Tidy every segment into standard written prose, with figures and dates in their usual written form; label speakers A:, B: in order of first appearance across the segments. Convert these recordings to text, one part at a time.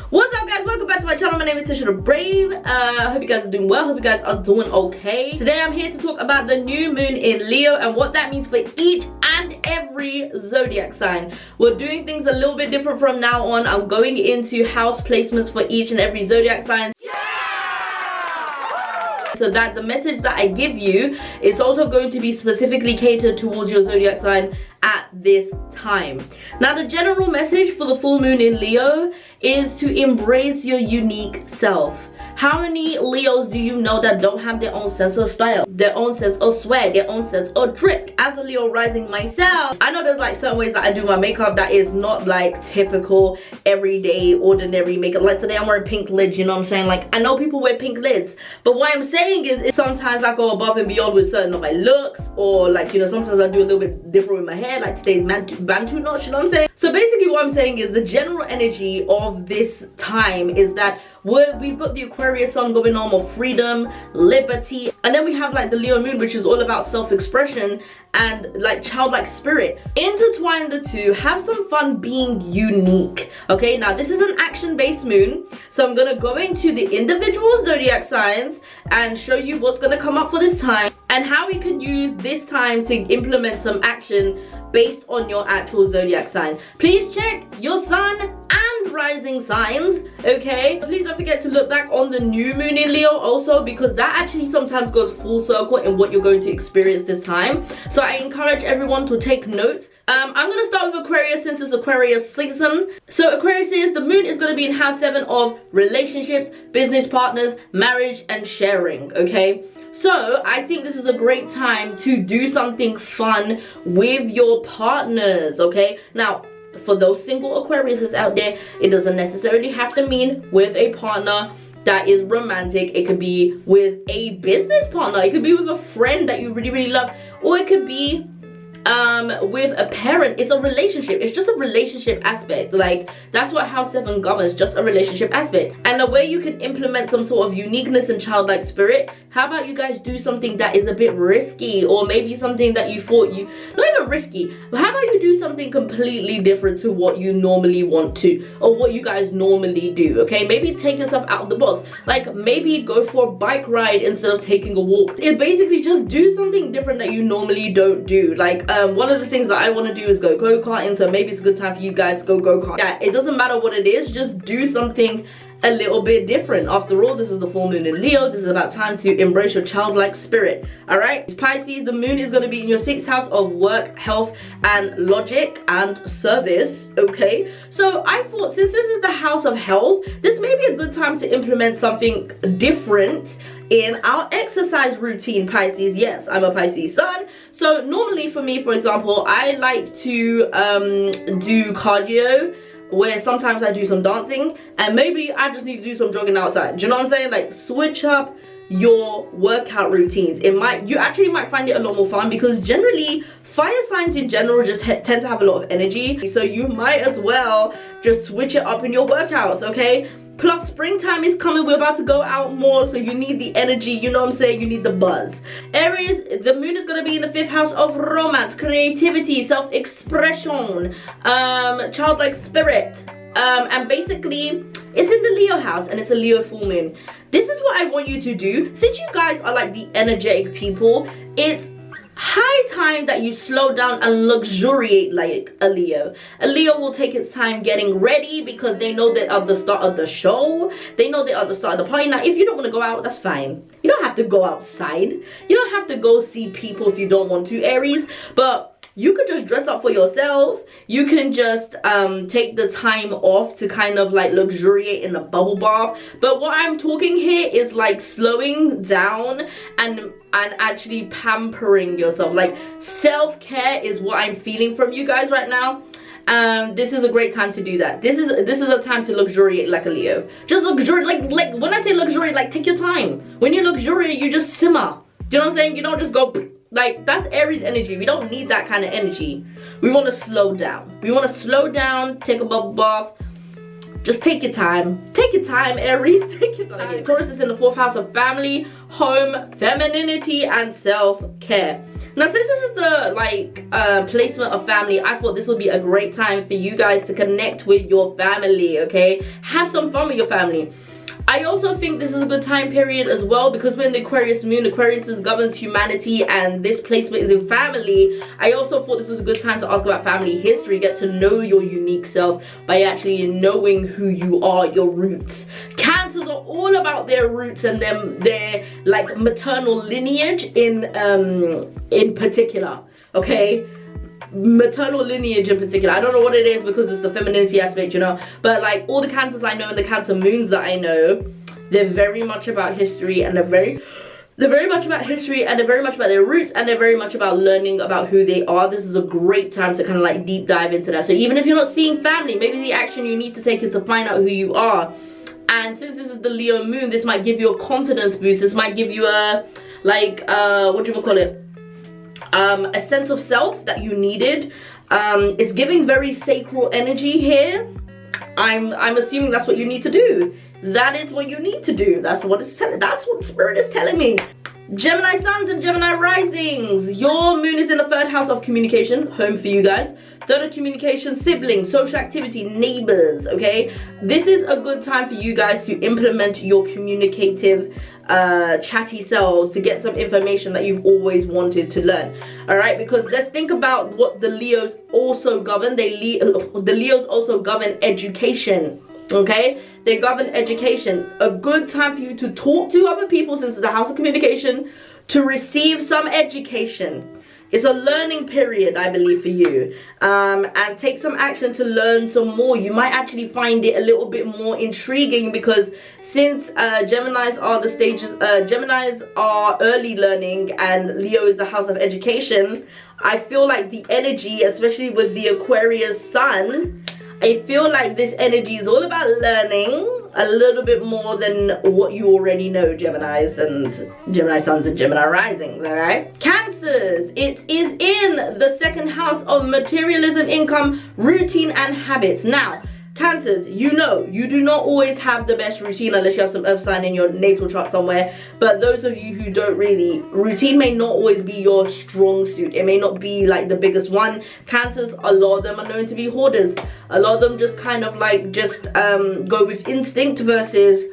A: What's up, guys? Welcome back to my channel. My name is TishaTheBrave. I hope you guys are doing well. Hope you guys are doing okay. Today I'm here to talk about the new moon in Leo and what that means for each and every zodiac sign. We're doing things a little bit different from now on. I'm going into house placements for each and every zodiac sign, so that the message that I give you is also going to be specifically catered towards your zodiac sign at this time. Now, the general message for the full moon in Leo is to embrace your unique self. How many Leos do you know that don't have their own sense of style, their own sense of swag, their own sense of drip? As a Leo rising myself, I know there's like certain ways that I do my makeup that is not like typical, everyday, ordinary makeup. Like today I'm wearing pink lids, you know what I'm saying? Like, I know people wear pink lids, but what I'm saying is sometimes I go above and beyond with certain of my looks, or like, you know, sometimes I do a little bit different with my hair, like today's Bantu knots, you know what I'm saying? So basically what I'm saying is the general energy of this time is that we've got the Aquarius sun going on of freedom, liberty, and then we have like the Leo moon, which is all about self-expression and like childlike spirit. Intertwine the two, have some fun being unique. Okay, now this is an action-based moon, so I'm gonna go into the individual zodiac signs and show you what's gonna come up for this time and how we can use this time to implement some action based on your actual zodiac sign. Please check your sun and rising signs, okay? Please don't forget to look back on the new moon in Leo also, because that actually sometimes goes full circle in what you're going to experience this time. So I encourage everyone to take note. I'm going to start with Aquarius since it's Aquarius season. So Aquarius is, the moon is going to be in house 7 of relationships, business partners, marriage, and sharing, okay? So I think this is a great time to do something fun with your partners, okay? Now, for those single Aquariuses out there, it doesn't necessarily have to mean with a partner that is romantic. It could be with a business partner, it could be with a friend that you really, really love, or it could be with a parent. It's a relationship. It's just a relationship aspect. Like, that's what house 7 governs, just a relationship aspect. And the way you can implement some sort of uniqueness and childlike spirit, how about you guys do something that is a bit risky, or maybe something that you thought you, not even risky, but how about you do something completely different to what you normally want to, or what you guys normally do, okay? Maybe take yourself out of the box. Like, maybe go for a bike ride instead of taking a walk. It basically just do something different that you normally don't do. Like, one of the things that I want to do is go go-karting, so maybe it's a good time for you guys to go go-kart. Yeah, it doesn't matter what it is, just do something a little bit different. After all, this is the full moon in Leo. This is about time to embrace your childlike spirit. All right, Pisces, the moon is going to be in your 6th house of work, health, and logic and service, okay? So I thought, since this is the house of health, this may be a good time to implement something different in our exercise routine, Pisces. Yes, I'm a Pisces sun, so normally for me, for example, I like to do cardio, where sometimes I do some dancing, and maybe I just need to do some jogging outside. Do you know what I'm saying? Like, switch up your workout routines. You actually might find it a lot more fun, because generally fire signs in general just tend to have a lot of energy, so you might as well just switch it up in your workouts, okay? Plus, springtime is coming. We're about to go out more, so you need the energy, you know what I'm saying? You need the buzz. Aries, the moon is going to be in the 5th house of romance, creativity, self-expression, childlike spirit. And basically, it's in the Leo house, and it's a Leo full moon. This is what I want you to do. Since you guys are like the energetic people, it's high time that you slow down and luxuriate like a Leo. A Leo will take its time getting ready, because they know they're at the start of the show. They know they're at the start of the party. Now, if you don't want to go out, that's fine. You don't have to go outside. You don't have to go see people if you don't want to, Aries. But you could just dress up for yourself. You can just take the time off to kind of like luxuriate in a bubble bath. But what I'm talking here is like slowing down and actually pampering yourself. Like, self-care is what I'm feeling from you guys right now. This is a great time to do that. This is a time to luxuriate like a Leo. Just luxuriate, like when I say luxuriate, like, take your time. When you luxuriate, you just simmer. Do you know what I'm saying? You don't just go, like, that's Aries energy. We don't need that kind of energy. We want to slow down. We want to slow down, take a bubble bath, just take your time. Take your time, Aries. Take your time. Taurus is in the 4th house of family, home, femininity, and self-care. Now, since this is the placement of family, I thought this would be a great time for you guys to connect with your family, okay? Have some fun with your family. I also think this is a good time period as well, because we're in the Aquarius moon. Aquarius governs humanity, and this placement is in family. I also thought this was a good time to ask about family history, get to know your unique self by actually knowing who you are, your roots. Cancers are all about their roots and their like maternal lineage in particular, okay? Maternal lineage in particular. I don't know what it is because it's the femininity aspect, you know, but like all the Cancers I know and the Cancer moons that I know, they're very much about history, and they're very much about history, and they're very much about their roots, and they're very much about learning about who they are. This is a great time to kind of like deep dive into that. So even if you're not seeing family, maybe the action you need to take is to find out who you are. And since this is the Leo moon, this might give you a confidence boost. This might give you a what do you call it, a sense of self that you needed. It's giving very sacral energy here. I'm assuming that's what you need to do. That is what you need to do. That's what it's telling. That's what Spirit is telling me. Gemini suns and Gemini risings. Your moon is in the 3rd house of communication, home for you guys. 3rd of communication, siblings, social activity, neighbors, okay? This is a good time for you guys to implement your communicative chatty selves, to get some information that you've always wanted to learn. All right, because let's think about what the Leos also govern. The Leos also govern education. Okay, they govern education. A good time for you to talk to other people, since it's the house of communication, to receive some education. It's a learning period, I believe, for you, and take some action to learn some more. You might actually find it a little bit more intriguing, because since Geminis are the stages, Geminis are early learning and Leo is the house of education. I feel like the energy, especially with the Aquarius sun, I feel like this energy is all about learning a little bit more than what you already know, Geminis and Gemini suns and Gemini risings, alright? Cancers, it is in the 2nd house of materialism, income, routine, and habits. Now, Cancers, you know, you do not always have the best routine unless you have some earth sign in your natal chart somewhere. But those of you who don't really, routine may not always be your strong suit. It may not be like the biggest one. Cancers, a lot of them are known to be hoarders. A lot of them just kind of like go with instinct, versus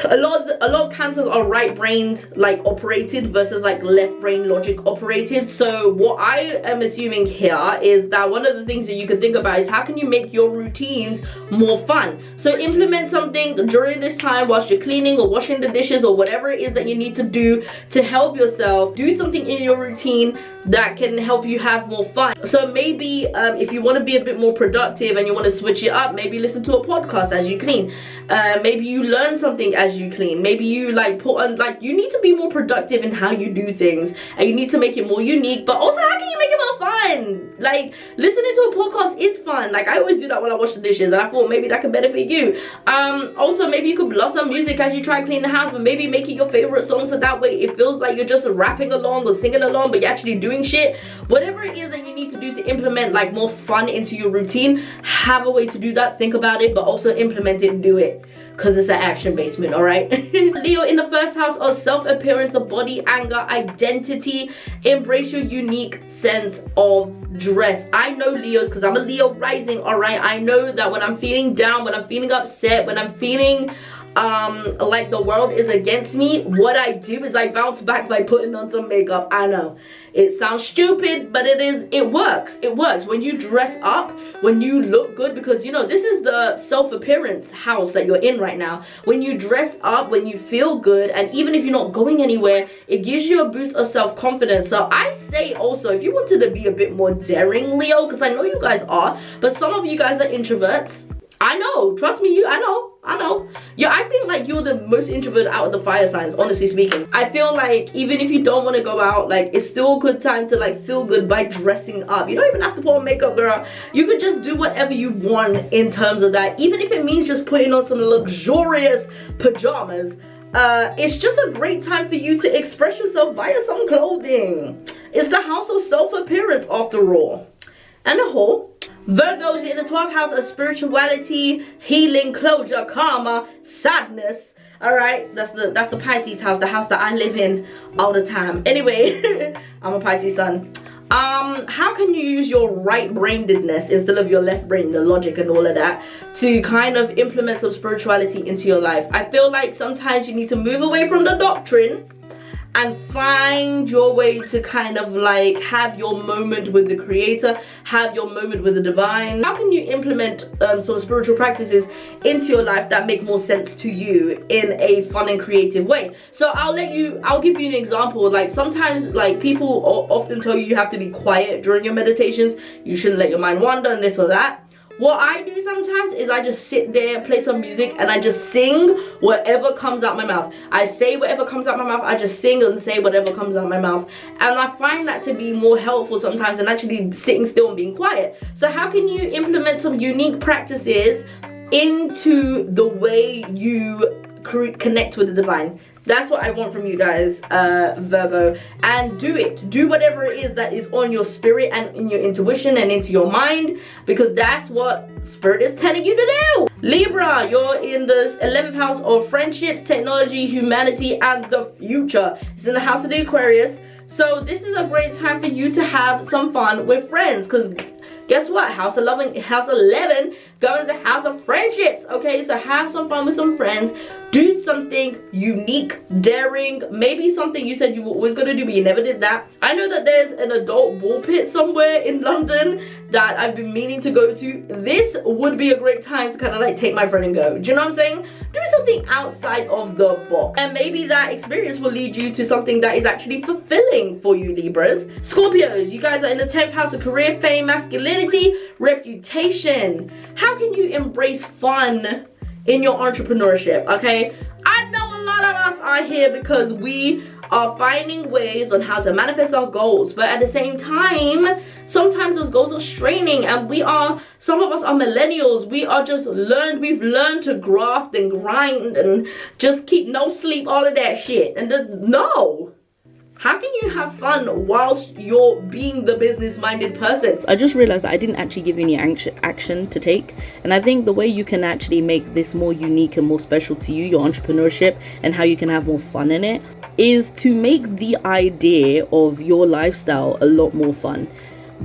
A: a lot of Cancers are right-brained like operated versus like left-brain logic operated. So what I am assuming here is that one of the things that you can think about is how can you make your routines more fun. So implement something during this time whilst you're cleaning or washing the dishes or whatever it is that you need to do to help yourself. Do something in your routine that can help you have more fun. So maybe if you want to be a bit more productive and you want to switch it up, maybe listen to a podcast as you clean. Maybe you learn something as you clean. Maybe you like put on, like, you need to be more productive in how you do things, and you need to make it more unique. But also, how can you make it more fun? Like, listening to a podcast is fun. Like, I always do that when I wash the dishes, and I thought maybe that could benefit you. Also, maybe you could blast some music as you try to clean the house, but maybe make it your favorite song, so that way it feels like you're just rapping along or singing along, but you're actually doing shit. Whatever it is that you need to do to implement like more fun into your routine, have a way to do that. Think about it, but also implement it, do it, because it's an action-based moon, all right? Leo in the 1st house of self-appearance, the body, anger, identity. Embrace your unique sense of dress. I know Leos because I'm a Leo rising, all right? I know that when I'm feeling down, when I'm feeling upset, when I'm feeling like the world is against me, what I do is I bounce back by putting on some makeup. I know it sounds stupid, but it works. It works when you dress up, when you look good, because you know this is the self-appearance house that you're in right now. When you dress up, when you feel good, and even if you're not going anywhere, it gives you a boost of self-confidence. So I say also, if you wanted to be a bit more daring, Leo, because I know you guys are, but some of you guys are introverts. I know, trust me, I know. Yeah, I think like you're the most introverted out of the fire signs, honestly speaking. I feel like even if you don't want to go out, like it's still a good time to like feel good by dressing up. You don't even have to put on makeup, girl. You could just do whatever you want in terms of that, even if it means just putting on some luxurious pajamas. It's just a great time for you to express yourself via some clothing. It's the house of self-appearance after all. And a whole. Virgo's in the 12th house of spirituality, healing, closure, karma, sadness. All right, that's the Pisces house, the house that I live in all the time. Anyway, I'm a Pisces sun. How can you use your right-brainedness instead of your left brain, the logic and all of that, to kind of implement some spirituality into your life? I feel like sometimes you need to move away from the doctrine and find your way to kind of like have your moment with the creator, have your moment with the divine. How can you implement some spiritual practices into your life that make more sense to you in a fun and creative way? So I'll give you an example. Like sometimes like people often tell you have to be quiet during your meditations, you shouldn't let your mind wander and this or that. What I do sometimes is I just sit there, play some music, and I just sing whatever comes out my mouth. I say whatever comes out my mouth, I just sing and say whatever comes out my mouth. And I find that to be more helpful sometimes than actually sitting still and being quiet. So how can you implement some unique practices into the way you connect with the divine? That's what I want from you guys, Virgo. And do it. Do whatever it is that is on your spirit and in your intuition and into your mind, because that's what spirit is telling you to do. Libra, you're in the 11th house of friendships, technology, humanity, and the future. It's in the house of the Aquarius. So this is a great time for you to have some fun with friends, because guess what? House 11 governs the house of friendships. Okay, so have some fun with some friends. Do something unique, daring, maybe something you said you were always gonna do but you never did that. I know that there's an adult ball pit somewhere in London that I've been meaning to go to. This would be a great time to kind of like take my friend and go. Do you know what I'm saying? Do something outside of the box, and maybe that experience will lead you to something that is actually fulfilling for you, Libras. Scorpios, you guys are in the 10th house of career, fame, masculinity, reputation. How can you embrace fun in your entrepreneurship? Okay, I know a lot of us are here because we are finding ways on how to manifest our goals, but at the same time sometimes those goals are straining, and some of us are millennials. We've learned to graft and grind and just keep no sleep, all of that shit. And no, how can you have fun whilst you're being the business-minded person?
B: I just realized that I didn't actually give you any action to take. And I think the way you can actually make this more unique and more special to you, your entrepreneurship, and how you can have more fun in it, is to make the idea of your lifestyle a lot more fun.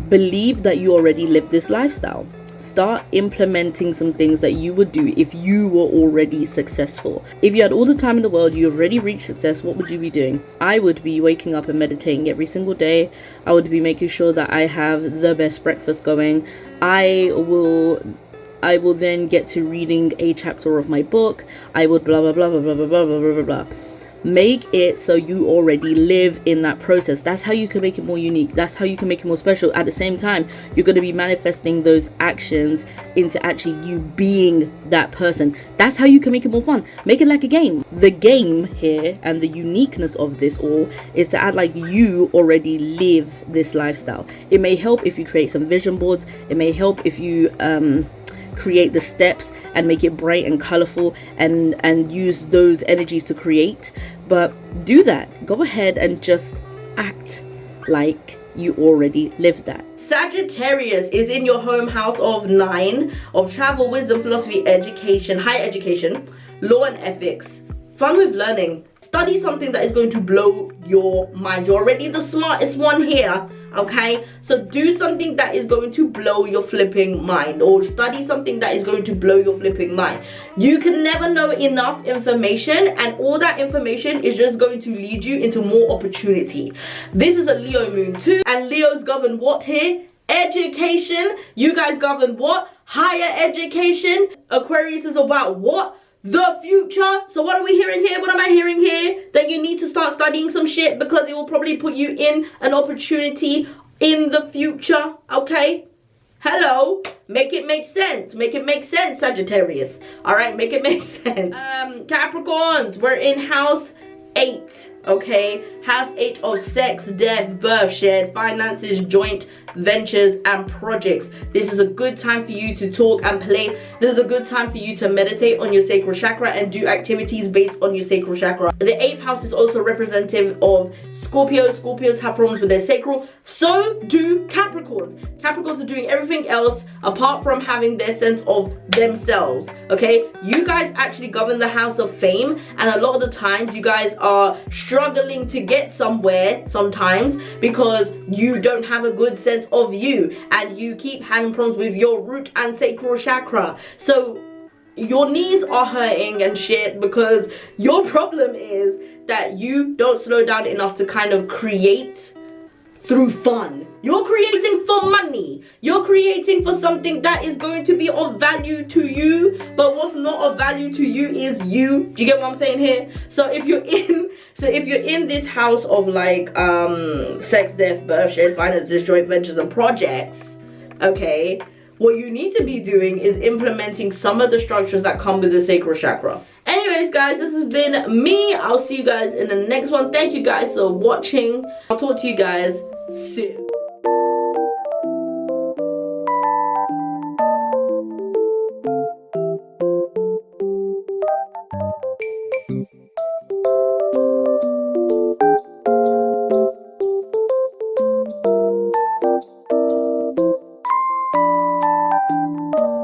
B: Believe that you already live this lifestyle. Start implementing some things that you would do if you were already successful. If you had all the time in the world, you already reached success, what would you be doing? I would be waking up and meditating every single day. I would be making sure that I have the best breakfast going. I will then get to reading a chapter of my book. I would blah blah blah blah blah blah blah blah blah blah. Make it so you already live in that process. That's how you can make it more unique. That's how you can make it more special. At the same time, you're going to be manifesting those actions into actually you being that person. That's how you can make it more fun. Make it like a game. The game here and the uniqueness of this all is to act like you already live this lifestyle. It may help if you create some vision boards. It may help if you create the steps and make it bright and colorful and use those energies to create. But do that. Go ahead and just act like you already lived that.
A: Sagittarius is in your home house of 9 of travel, wisdom, philosophy, education, higher education, law and ethics, fun with learning. Study something that is going to blow your mind. You're already the smartest one here, okay? So do something that is going to blow your flipping mind, or study something that is going to blow your flipping mind. You can never know enough information, and all that information is just going to lead you into more opportunity. This is a Leo moon too, and Leo's govern what here? Education. You guys govern what? Higher education. Aquarius is about what? The future. So what are we hearing here? What am I hearing here? That you need to start studying some shit because it will probably put you in an opportunity in the future. Okay? Hello? Make it make sense. Make it make sense, Sagittarius. Alright, make it make sense. Capricorns, we're in house 8. okay? House 8 of sex, death, birth, shared finances, joint ventures and projects. This is a good time for you to talk and play. This is a good time for you to meditate on your sacral chakra and do activities based on your sacral chakra. The 8th house is also representative of Scorpio. Scorpios have problems with their sacral, so do Capricorns. Capricorns are doing everything else apart from having their sense of themselves, okay? You guys actually govern the house of fame, and a lot of the times you guys are struggling to get somewhere sometimes because you don't have a good sense of you, and you keep having problems with your root and sacral chakra. So your knees are hurting and shit because your problem is that you don't slow down enough to kind of create through fun. You're creating for money. You're creating for something that is going to be of value to you, but what's not of value to you is you. Do you get what I'm saying here? So if you're in this house of like sex, death, birth, shared finances, joint ventures and projects, okay, what you need to be doing is implementing some of the structures that come with the sacral chakra. Anyways guys, this has been me. I'll see you guys in the next one. Thank you guys for watching. I'll talk to you guys soon.